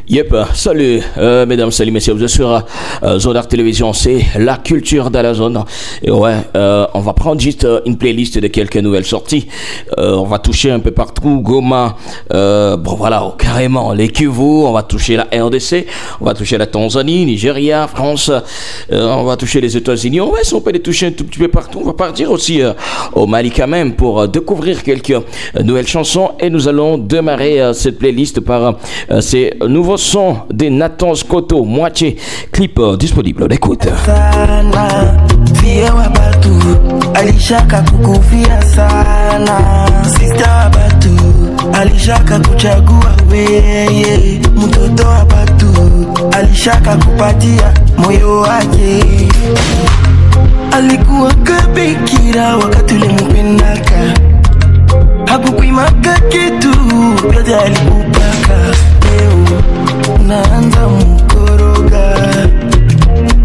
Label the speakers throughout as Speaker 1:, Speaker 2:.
Speaker 1: Yep, salut mesdames, salut messieurs, vous êtes sur Zone Art Télévision, c'est la culture de la zone. Et ouais, on va prendre juste une playlist de quelques nouvelles sorties. On va toucher un peu partout, Goma, bon voilà, carrément les Kivu, on va toucher la RDC, on va toucher la Tanzanie, Nigeria, France, on va toucher les États-Unis. Ouais, si on peut les toucher un tout petit peu partout, on va partir aussi au Mali quand même pour découvrir quelques nouvelles chansons. Et nous allons démarrer cette playlist par ces nouveaux sons des Nathan Scoto, moitié clip disponible. On écoute.
Speaker 2: Alishaka kuchagua weye mtoto wa batu, alishaka kupatia moyo wake. Alikuwa kabikira wakati ulimpendaka, hakukuimaka kitu yote alikupaka. Leo unaanza mkoroga,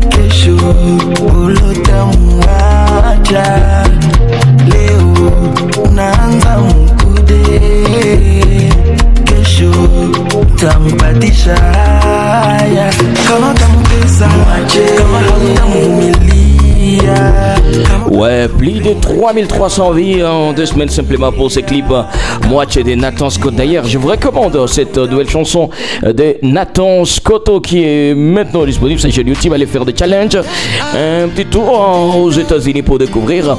Speaker 2: kesho ulota muacha. Leo unaanza mkude, kesho utampatisha. Kama kamutesa, kama hautamumilia.
Speaker 1: Ouais, plus de 3300 vies en 2 semaines simplement pour ces clips. Moitié des Nathan Scott. D'ailleurs, je vous recommande cette nouvelle chanson de Nathan Scotto qui est maintenant disponible sur chaîne YouTube. Allez faire des challenges. Un petit tour aux États-Unis pour découvrir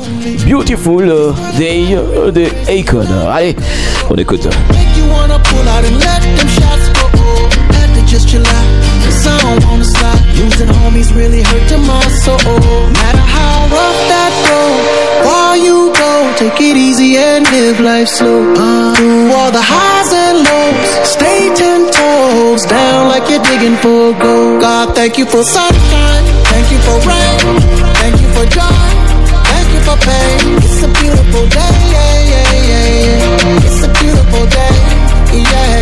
Speaker 1: Beautiful Day de Akon. Allez, on écoute.
Speaker 3: I don't wanna stop. Losing homies really hurt my soul. No matter how rough that road, far you go, take it easy and live life slow. Through all the highs and lows, stay 10 toes down like you're digging for gold. God, thank you for sunshine, thank you for rain, thank you for joy, thank you for pain. It's a beautiful day, yeah, yeah, yeah. It's a beautiful day, yeah.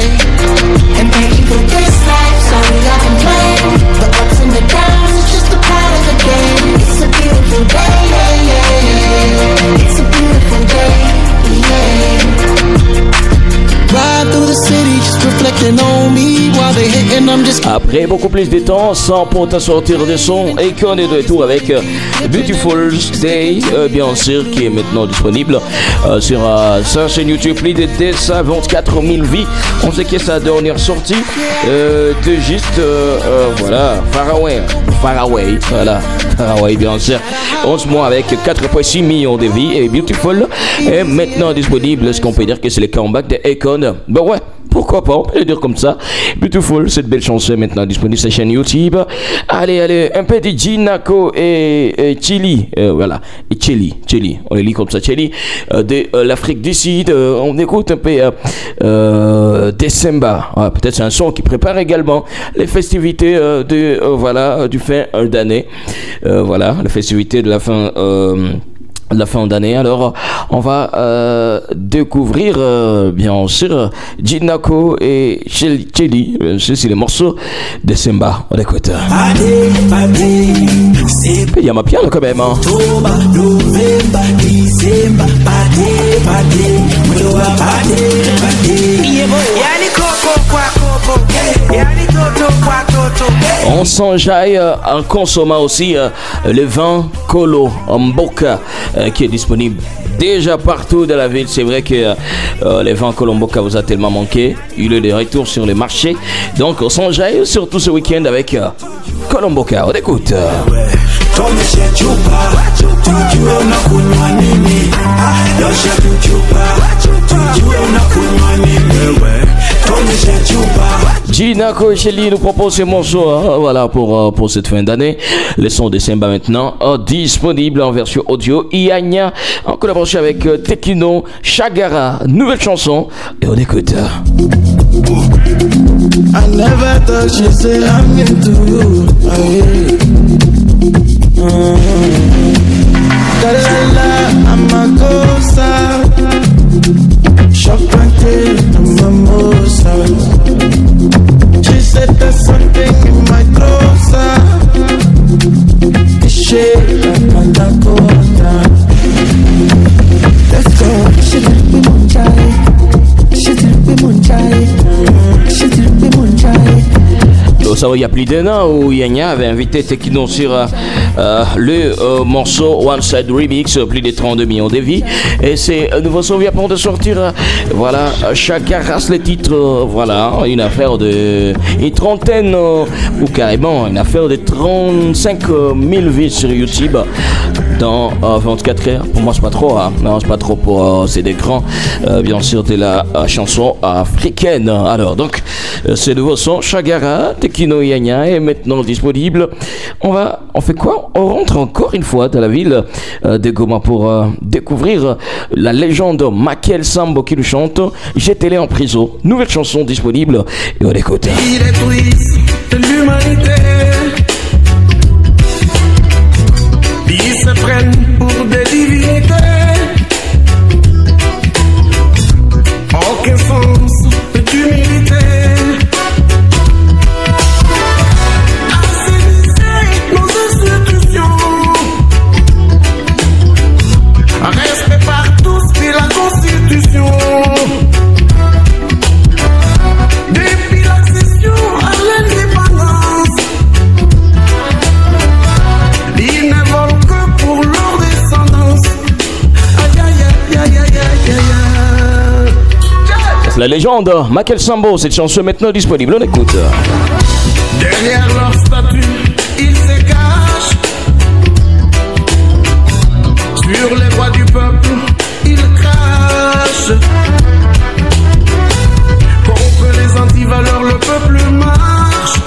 Speaker 4: And thank you for this life, so we all can play. The ups and the downs, it's just a part of the game. It's a beautiful day, yeah, yeah, yeah. It's a beautiful day, yeah.
Speaker 3: Ride through the city, just reflecting on me while they hitting, I'm just.
Speaker 1: Après beaucoup plus de temps, sans pour te sortir des sons, et qu'on est de retour avec Beautiful Day, bien sûr, qui est maintenant disponible sur sa chaîne YouTube. Plus de 224 000 vies. On sait que sa dernière sortie de juste, voilà, Faraway, voilà, Faraway, bien sûr. 11 mois avec 4,6 millions de vies. Et Beautiful est maintenant disponible. Est-ce qu'on peut dire que c'est le comeback de Akon? Ben ouais. Pourquoi pas, on peut le dire comme ça. Beautiful, cette belle chanson est maintenant disponible sur la chaîne YouTube. Allez, un peu de Jinako et Chili. Voilà, et Chili, on les lit comme ça, Chili, de l'Afrique du Sud. On écoute un peu December. Ouais, peut-être c'est un son qui prépare également les festivités voilà, du fin d'année. Voilà, les festivités de la fin d'année. Alors on va découvrir bien sûr Jinako et Chili. C'est les morceaux de Simba. On écoute. Il y a ma piano quand même, hein. On s'enjaille en consommant aussi le vin Kolo Mboka qui est disponible déjà partout dans la ville. C'est vrai que le vin Kolo Mboka vous a tellement manqué. Il est de retour sur le marché. Donc on s'enjaille surtout ce week-end avec Kolo Mboka. On écoute. Jinako et Shelly nous proposent ce morceau, hein, voilà, pour cette fin d'année. Le son de Simba maintenant disponible en version audio. Ianya en collaboration avec Tekino Shagara, nouvelle chanson, et on écoute.
Speaker 2: I never thought she'd say I'm into you. I'm a cosa. Shop and tail, I'm a mosa. She said there's something in my closer. It's shade like Anaconda. Let's go. She let me munchai. She let me munchai. She let me munchai.
Speaker 1: savoir, il y a plus d'un an où Yanya avait invité Tekino sur le morceau One Side Remix, plus de 32 millions de vies. Et c'est un nouveau son vient de sortir. Voilà, chacun rase les titres. Voilà, une affaire de une trentaine ou carrément une affaire de 35 000 vues sur YouTube dans 24 heures. Pour moi, c'est pas trop. Hein. Non, c'est pas trop pour. C'est des grands, bien sûr, de la chanson africaine. Alors, donc, ce nouveau son, Shagara, Tekino Yanya, est maintenant disponible. On fait quoi? On rentre encore une fois dans la ville de Goma pour découvrir la légende Makel Sambo qui nous chante J'étais en prison. Nouvelle chanson disponible et on écoute.
Speaker 3: Il est triste de l'humanité. Ils se prennent pour des divinités. Aucun sens d'humilité. Assainissez nos institutions. Respect par tous et la Constitution. Depuis l'accession à l'indépendance, ils ne volent que pour leur descendance. Aïe aïe aïe aïe aïe aïe aïe.
Speaker 1: C'est la légende Makel Sambo, cette chanson est maintenant disponible, on écoute.
Speaker 3: Derrière leur statut, ils se cachent. Sur les voix du peuple, ils crachent. Contre les antivaleurs, le peuple marche.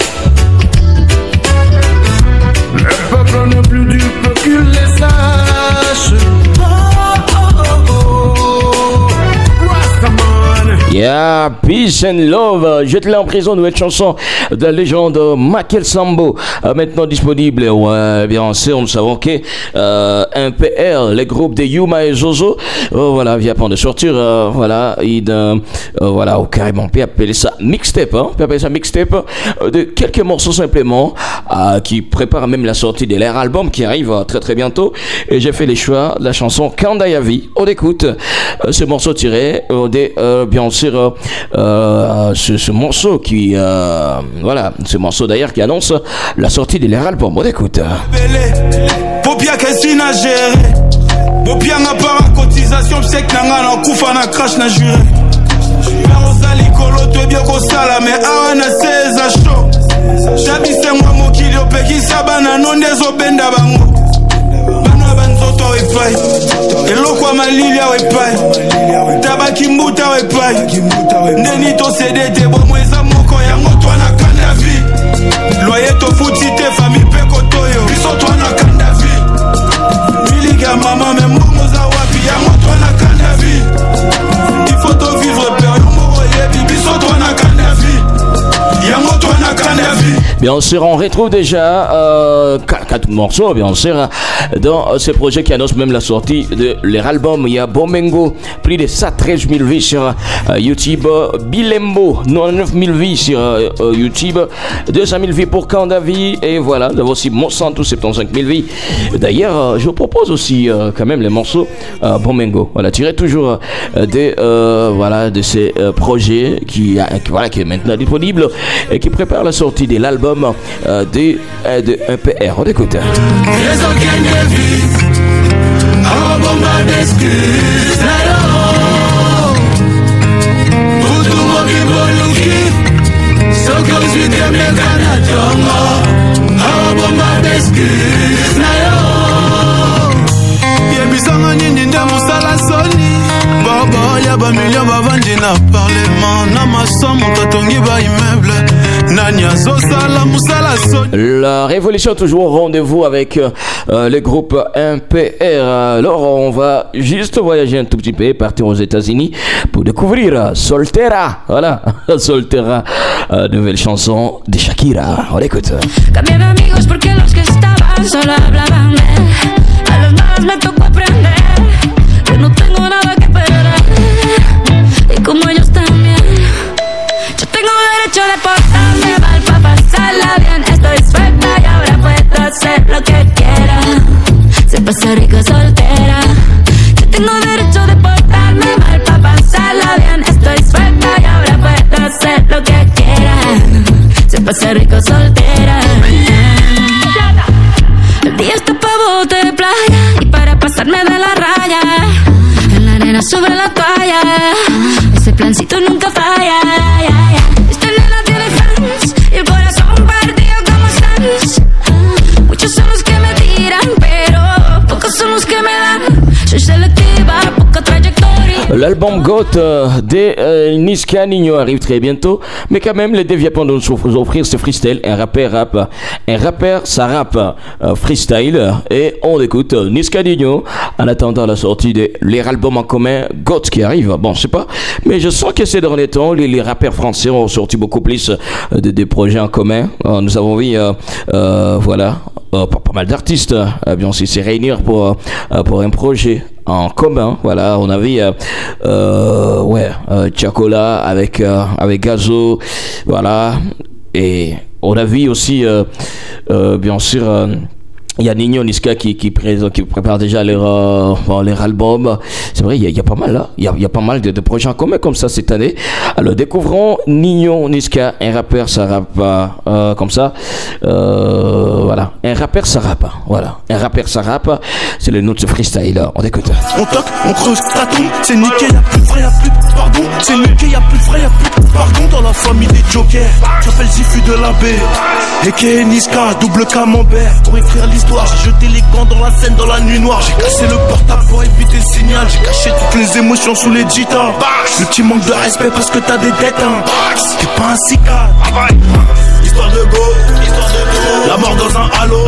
Speaker 3: Le peuple n'est plus dupe qu'il les sache. Oh oh oh oh. Rastaman.
Speaker 1: Yeah, peace and love. J'étais là en prison, nouvelle chanson de la légende Makel Sambo, maintenant disponible. Ouais, bien sûr, nous savons que MPR, les groupes de Yuma et Zozo, voilà, vient de sortir, voilà, voilà, ou carrément, on peut appeler ça mixtape, hein, on peut appeler ça mixtape de quelques morceaux simplement, qui préparent même la sortie de leur album qui arrive très très bientôt. Et j'ai fait les choix de la chanson Kandayavi. On écoute ce morceau tiré de, bien sûr, ce morceau qui, voilà, ce morceau d'ailleurs qui annonce la sortie de leur album. On écoute.
Speaker 5: Popia Kessina géré. Popia n'a pas la cotisation, c'est que n'a pas koufa na crash na juré. Perosali kolo to bien ko sala mais awana 16 a show. Chabi c'est moi mo kilio peki sabana non des obenda bango. Bana banzoto epai. Eloko malili a epai. Tabaki mbuta epai. Neni to CDT bo mweza moko ya moto na kanda vie. Loyer to futi te famille peko toyo. Biso to na kanda vie. Miliga mama me momo za wapi ya moto na kanda vie. Il faut to vivre peur yo moko yebi biso to na kanda vie. Ya moto na kanda vie.
Speaker 1: Bien sûr, on retrouve déjà 4 morceaux, bien sûr, dans ce projet qui annonce même la sortie de leur album. Il y a Bomengo, plus de 113 000 vues sur YouTube. Bilembo, 99 000 vues sur YouTube. 200 000 vues pour Kandavi. Et voilà, nous avons aussi Monsanto, 75 000 vues. D'ailleurs, je vous propose aussi quand même les morceaux Bomengo. Voilà, tiré toujours voilà, de ces projets qui est maintenant disponible et qui prépare la sortie de l'album de MPR. On écoute.
Speaker 3: Les organes de vie, en bomba d'excuses, alors. Pour tout le monde qui veut nous so comme je t'aime les Canadiens, en bomba d'excuses, alors. Yebisanga nini nde musala soni, baba ya ba million bavandi na parlement, na masomo totongi ba immeuble.
Speaker 1: La révolution toujours au rendez-vous avec le groupe MPR. Alors on va juste voyager un tout petit peu, partir aux États-Unis pour découvrir Soltera. Voilà, Soltera, nouvelle chanson de Shakira. On l'écoute.
Speaker 6: Cambié de amigos porque los que estaban solo hablaban de a los más me tocó aprender que no tengo nada que perder y como ellos también yo tengo derecho de portarme mal para pasarla bien. Estoy suelta y ahora puedo hacer lo que quiera. Se pasa rico soltera. Yo tengo derecho de portarme mal para pasarla bien. Estoy suelta y ahora puedo hacer lo que quiera. Se pasar rico soltera. El día está pa' bote de playa y para pasarme de la raya. En la arena sobre la toalla, ese plancito nunca falla. Esta nena tiene fans y el corazón partido como Sans. Muchos son los que me tiran, pero pocos son los que me dan. Soy selectiva, poca trayectoria.
Speaker 1: L'album Goat de Niska Nino arrive très bientôt, mais quand même les développements de nous offrir ce freestyle, un rappeur ça rappe freestyle, et on écoute Niska Nino en attendant la sortie de leur album en commun Goat qui arrive. Bon, je sais pas, mais je sens que ces derniers temps les rappeurs français ont sorti beaucoup plus de projets en commun. Nous avons vu voilà pas mal d'artistes bien sûr se réunir pour un projet en commun. Voilà, on a vu Chacola avec Gazo, voilà, et on a vu aussi bien sûr il y a Nino Niska qui prépare déjà leur album. C'est vrai, il y a pas mal là. Il y a pas mal de projets en commun comme ça cette année. Alors découvrons Nino Niska, un rappeur ça rappe comme ça. Voilà, un rappeur ça rappe. Voilà, un rappeur ça rappe. C'est le nom de ce freestyle. On écoute.
Speaker 7: On toque, on creuse, tatou. C'est niqué, y'a plus de vrai, y'a plus de pardon. C'est niqué, y'a plus de vrai, y'a plus de pardon. Dans la famille des jokers, j'appelle Zifu de la baie. Eke Niska, double camembert. Pour écrire l'histoire, j'ai jeté les gants dans la scène dans la nuit noire. J'ai cassé le portable pour éviter le signal. J'ai caché toutes les émotions sous les guitares. Le petit manque de respect parce que t'as des dettes, hein. T'es pas un cicade. Histoire de go, la mort dans un halo.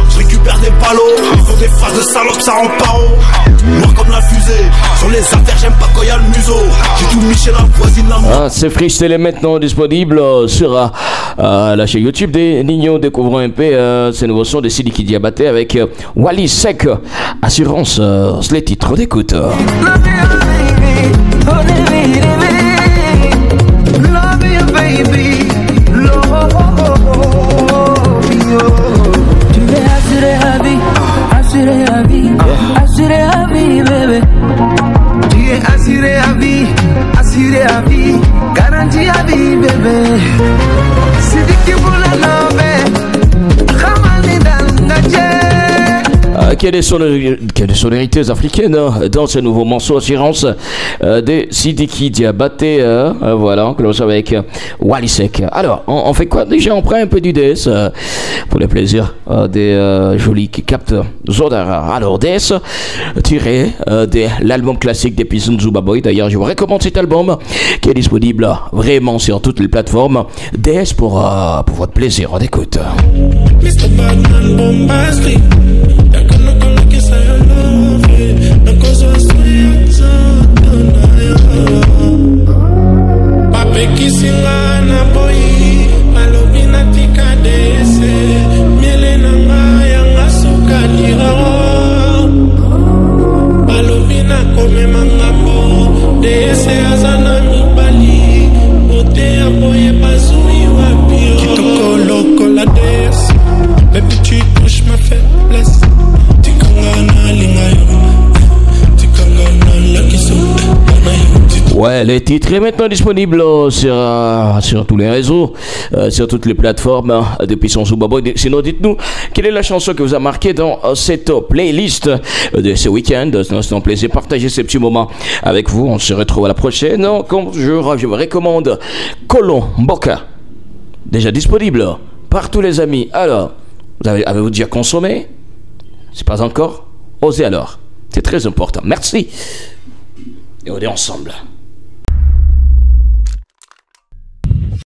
Speaker 7: Je récupère des palos. Ils font des phases de salope, ça rend pas haut. Noir comme la fusée. Sur les artères, j'aime pas quand y'a le museau. J'ai tout mis chez la voisine.
Speaker 1: Ce freestyle est maintenant disponible sur la chaîne YouTube des Nino. Découvrons un peu ces nouveaux sons de Sidiki Diabaté avec Wally Sek. Assurance, c'est les titres d'écoute.
Speaker 2: Assuré à vie, garantie à vie, bébé. C'est dit que vous la lovez, ramani dans la
Speaker 1: qu'il y a des sonorités africaines dans ce nouveau morceau Assurance de Sidiki Diabaté. Voilà, on commence avec Wally Sek. Alors, on fait quoi déjà? On prend un peu du DS pour le plaisir des jolis qui captent Zodara. Alors, DS tiré de l'album classique des Pison Zuba Boy. D'ailleurs, je vous recommande cet album qui est disponible vraiment sur toutes les plateformes. DS pour votre plaisir. On écoute.
Speaker 8: Mr. Batman bombastic. Pape kisingana boy malobina tikadese mielena maya ngasuka dira malobina kome mangambo dese azana mibali bote aboye bazui wapi kitoko loko la dese baby tu touches ma faiblesse tikangana lingayo tikangana la kiso.
Speaker 1: Ouais, le titre est maintenant disponible sur tous les réseaux, sur toutes les plateformes depuis son Zubaboy. Sinon, dites-nous quelle est la chanson que vous a marqué dans cette playlist de ce week-end. C'est un plaisir de partager ces petits moments avec vous. On se retrouve à la prochaine. Comme je vous recommande Colon Mboka, déjà disponible par tous les amis. Alors, avez-vous déjà consommé? C'est pas encore? Osez alors. C'est très important. Merci. Et on est ensemble.